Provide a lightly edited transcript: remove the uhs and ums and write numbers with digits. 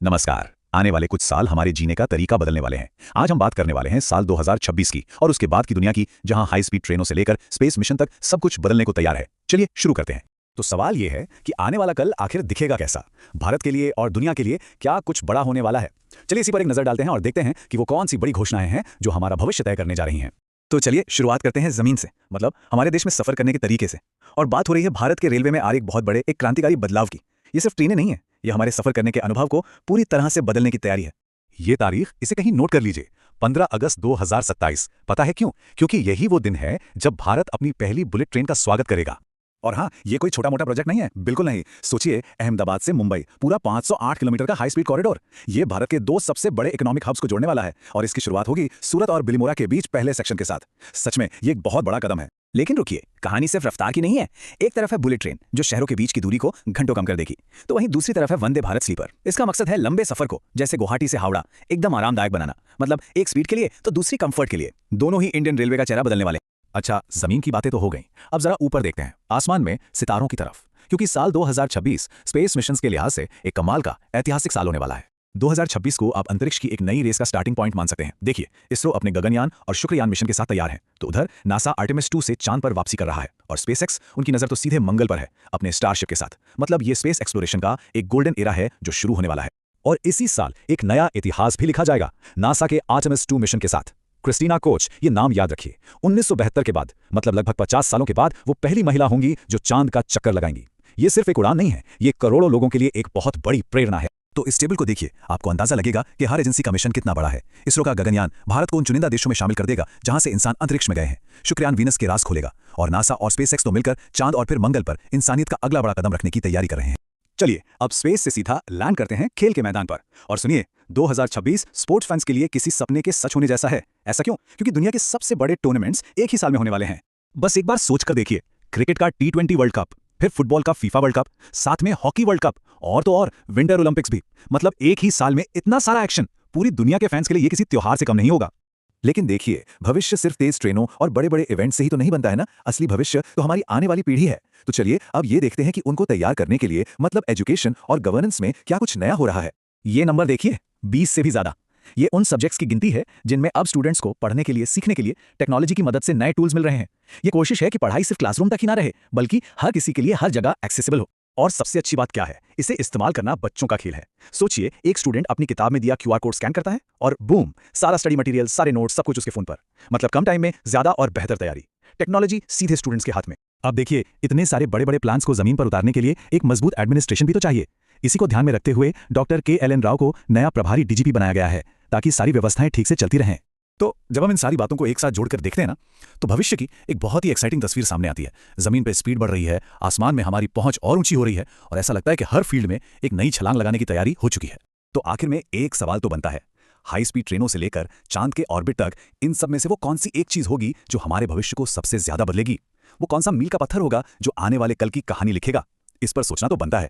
नमस्कार। आने वाले कुछ साल हमारे जीने का तरीका बदलने वाले हैं। आज हम बात करने वाले हैं साल 2026 की और उसके बाद की दुनिया की, जहां हाई स्पीड ट्रेनों से लेकर स्पेस मिशन तक सब कुछ बदलने को तैयार है। चलिए शुरू करते हैं। तो सवाल ये है कि आने वाला कल आखिर दिखेगा कैसा? भारत के लिए और दुनिया के लिए क्या कुछ बड़ा होने वाला है? चलिए इसी पर एक नजर डालते हैं और देखते हैं कि वो कौन सी बड़ी घोषणाएं हैं जो हमारा भविष्य तय करने जा रही हैं। तो चलिए शुरुआत करते हैं जमीन से, मतलब हमारे देश में सफर करने के तरीके से। और बात हो रही है भारत के रेलवे में आ रही एक बहुत बड़े, एक क्रांतिकारी बदलाव की। ये सिर्फ ट्रेनें नहीं है, ये हमारे सफर करने के अनुभव को पूरी तरह से बदलने की तैयारी है। ये तारीख, इसे कहीं नोट कर लीजिए, 15 अगस्त 2027। पता है क्यों? क्योंकि यही वो दिन है जब भारत अपनी पहली बुलेट ट्रेन का स्वागत करेगा। और हाँ, ये कोई छोटा मोटा प्रोजेक्ट नहीं है, बिल्कुल नहीं। सोचिए, अहमदाबाद से मुंबई, पूरा 508 किलोमीटर का हाई स्पीड कॉरिडोर। ये भारत के दो सबसे बड़े इकोनॉमिक हब्स को जोड़ने वाला है और इसकी शुरुआत होगी सूरत और बिलिमोरा के बीच पहले सेक्शन के साथ। सच में ये एक बहुत बड़ा कदम है। लेकिन रुकिए, कहानी सिर्फ रफ्तार की नहीं है। एक तरफ है बुलेट ट्रेन जो शहरों के बीच की दूरी को घंटों कम कर देगी, तो वहीं दूसरी तरफ है वंदे भारत स्लीपर। इसका मकसद है लंबे सफर को, जैसे गुवाहाटी से हावड़ा, एकदम आरामदायक बनाना। मतलब एक स्पीड के लिए तो दूसरी कंफर्ट के लिए। दोनों ही इंडियन रेलवे का चेहरा बदलने वाले। अच्छा, जमीन की बातें तो हो गई, अब जरा ऊपर देखते हैं, आसमान में सितारों की तरफ। क्योंकि साल 2026 स्पेस मिशंस के लिहाज से एक कमाल का ऐतिहासिक साल होने वाला है। 2026 को आप अंतरिक्ष की एक नई रेस का स्टार्टिंग पॉइंट मान सकते हैं। देखिए, इसरो अपने गगनयान और शुक्रयान मिशन के साथ तैयार है, तो उधर नासा आर्टेमिस 2 से चांद पर वापसी कर रहा है और स्पेसएक्स उनकी नजर तो सीधे मंगल पर है अपने स्टारशिप के साथ। मतलब ये स्पेस एक्सप्लोरेशन का एक गोल्डन एरा है जो शुरू होने वाला है। और इसी साल एक नया इतिहास भी लिखा जाएगा नासा के आर्टेमिस 2 मिशन के साथ। क्रिस्टीना कोच, ये नाम याद रखिए, 1972 के बाद, मतलब लगभग 50 सालों के बाद वो पहली महिला होंगी जो चांद का चक्कर लगाएंगी। ये सिर्फ एक उड़ान नहीं है, ये करोड़ों लोगों के लिए एक बहुत बड़ी प्रेरणा है। तो इस टेबल को देखिए, आपको अंदाजा लगेगा कि हर एजेंसी का मिशन कितना बड़ा है। इसरो का गगनयान भारत को उन चुनिंदा देशों में शामिल कर देगा जहां से इंसान अंतरिक्ष में गए हैं। शुक्रयान वीनस के राज खोलेगा और नासा और स्पेसएक्स तो मिलकर चांद और फिर मंगल पर इंसानियत का अगला बड़ा कदम रखने की तैयारी कर रहे हैं। चलिए अब स्पेस से सीधा लैंड करते हैं खेल के मैदान पर। और सुनिए, 2026 स्पोर्ट्स फैंस के लिए किसी सपने के सच होने जैसा है। ऐसा क्यों? क्योंकि दुनिया के सबसे बड़े टूर्नामेंट्स एक ही साल में होने वाले हैं। बस एक बार सोचकर देखिए, क्रिकेट का T20 वर्ल्ड कप, फिर फुटबॉल का फीफा वर्ल्ड कप, साथ में हॉकी वर्ल्ड कप और तो और विंटर ओलंपिक्स भी। मतलब एक ही साल में इतना सारा एक्शन, पूरी दुनिया के फैंस के लिए ये किसी त्योहार से कम नहीं होगा। लेकिन देखिए, भविष्य सिर्फ तेज ट्रेनों और बड़े बड़े इवेंट से ही तो नहीं बनता है ना। असली भविष्य तो हमारी आने वाली पीढ़ी है। तो चलिए अब ये देखते हैं कि उनको तैयार करने के लिए, मतलब एजुकेशन और गवर्नेंस में क्या कुछ नया हो रहा है। ये नंबर देखिए, 20 से भी ज्यादा। ये उन सब्जेक्ट्स की गिनती है जिनमें अब स्टूडेंट्स को पढ़ने के लिए, सीखने के लिए टेक्नोलॉजी की मदद से नए टूल्स मिल रहे हैं। ये कोशिश है कि पढ़ाई सिर्फ क्लासरूम तक ही ना रहे, बल्कि हर किसी के लिए हर जगह एक्सेसिबल हो। और सबसे अच्छी बात क्या है, इसे इस्तेमाल करना बच्चों का खेल है। सोचिए, एक स्टूडेंट अपनी किताब में दिया QR कोड स्कैन करता है और बूम, सारा स्टडी मटेरियल, सारे नोट्स, सब कुछ उसके फोन पर। मतलब कम टाइम में ज्यादा और बेहतर तैयारी। टेक्नोलॉजी सीधे स्टूडेंट्स के हाथ में। अब देखिए, इतने सारे बड़े बड़े प्लान्स को जमीन पर उतारने के लिए एक मजबूत एडमिनिस्ट्रेशन भी तो चाहिए। इसी को ध्यान में रखते हुए डॉक्टर KLN राव को नया प्रभारी DGP बनाया गया है, ताकि सारी व्यवस्थाएं ठीक से चलती रहें। तो जब हम इन सारी बातों को एक साथ जोड़कर देखते हैं ना, तो भविष्य की एक बहुत ही एक्साइटिंग तस्वीर सामने आती है। जमीन पर स्पीड बढ़ रही है, आसमान में हमारी पहुंच और ऊंची हो रही है और ऐसा लगता है कि हर फील्ड में एक नई छलांग लगाने की तैयारी हो चुकी है। तो आखिर में एक सवाल तो बनता है, हाई स्पीड ट्रेनों से लेकर चांद के ऑर्बिट तक, इन सब में से वो कौन सी एक चीज होगी जो हमारे भविष्य को सबसे ज्यादा बदलेगी? वो कौन सा मील का पत्थर होगा जो आने वाले कल की कहानी लिखेगा? इस पर सोचना तो बनता है।